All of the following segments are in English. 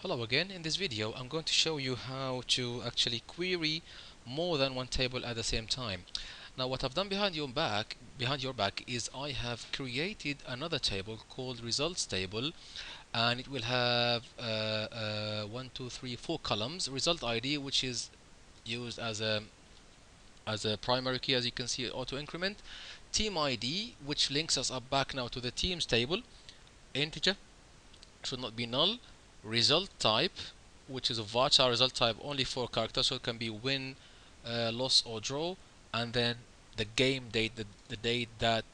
Hello again. In this video I'm going to show you how to actually query more than one table at the same time. Now what I've done behind your back is I have created another table called results table, and it will have 4 columns. Result ID, which is used as a primary key, as you can see, auto increment. Team ID, which links us up back now to the teams table, integer, should not be null. Result type, which is a varchar result type, only 4 characters, so it can be win, loss, or draw. And then the game date, the date that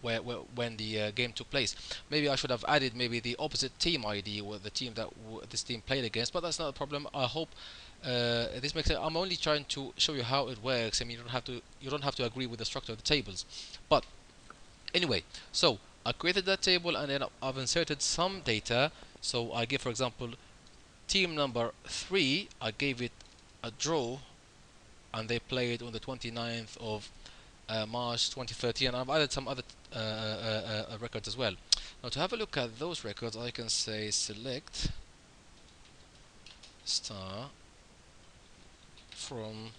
when the game took place. Maybe I should have added maybe the opposite team ID, or the team that this team played against, but that's not a problem. I hope this makes sense. I'm only trying to show you how it works. I mean, you don't have to agree with the structure of the tables, but anyway, so I created that table, and then I've inserted some data. So I give, for example, team number 3, I gave it a draw, and they played on the 29th of March 2013, and I've added some other records as well. Now to have a look at those records, I can say select star from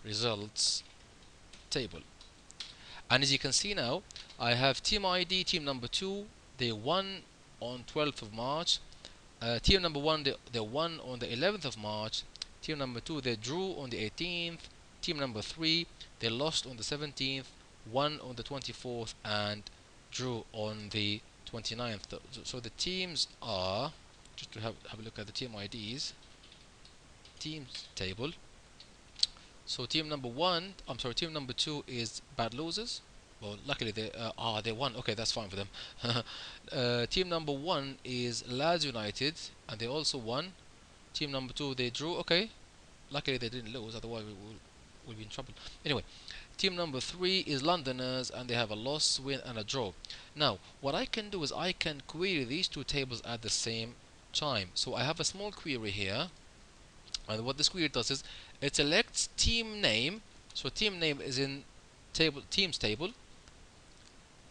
results table. And as you can see now, I have team ID, team number 2, they won on 12th of March. Team number 1, they won on the 11th of March. Team number 2, they drew on the 18th. Team number 3, they lost on the 17th, won on the 24th, and drew on the 29th. So the teams are, just to have a look at the team IDs, teams table. So team number 2 is bad losers. Well, luckily they won. Okay, that's fine for them. Team number 1 is Lads United, and they also won. Team number 2, they drew. Okay, luckily they didn't lose, otherwise we'll be in trouble. Anyway, team number 3 is Londoners, and they have a loss, win, and a draw. Now, what I can do is I can query these two tables at the same time. So I have a small query here, and what this query does is it selects team name. So team name is in teams table,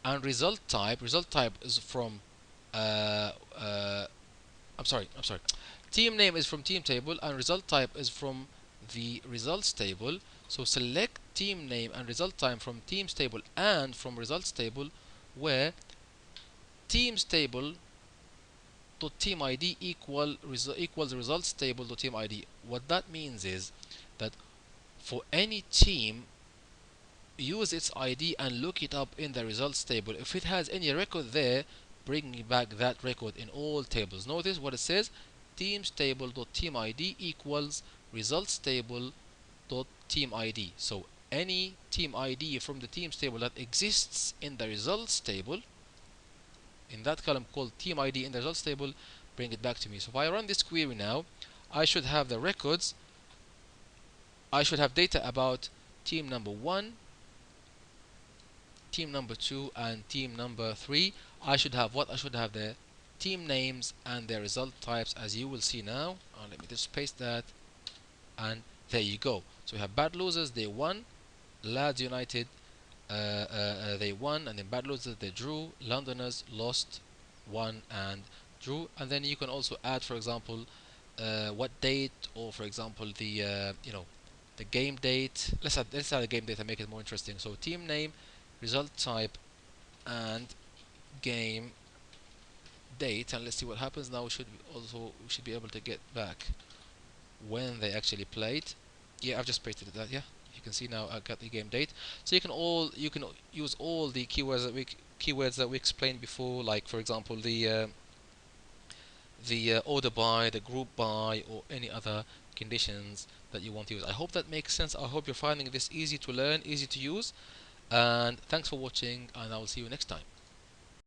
and result type. Result type is from I'm sorry. Team name is from team table, and result type is from the results table. So select team name and result type from teams table and from results table, where teams table dot team ID equals results table dot team ID. What that means is that for any team, use its ID and look it up in the results table. If it has any record there, bring back that record in all tables. Notice what it says: teams table dot team ID equals results table dot team ID. So any team ID from the teams table that exists in the results table, in that column called team ID in the results table, bring it back to me. So if I run this query now, I should have the records. I should have data about team number 1, team number 2, and team number 3. I should have what? I should have the team names and their result types, as you will see now. Let me just paste that, and there you go. So we have bad losers, they won. Lads United, they won, and then bad losers, they drew. Londoners lost, won, and drew. And then you can also add, for example, what date, or for example the game date. Let's add a game date and make it more interesting. So team name, result type, and game date, and let's see what happens now. We should be able to get back when they actually played. Yeah, I've just pasted that. Yeah, you can see now I got the game date. So you can use all the keywords that we explained before, like for example the order by, the group by, or any other conditions that you want to use. I hope that makes sense. I hope you're finding this easy to learn, easy to use, and thanks for watching, and I will see you next time.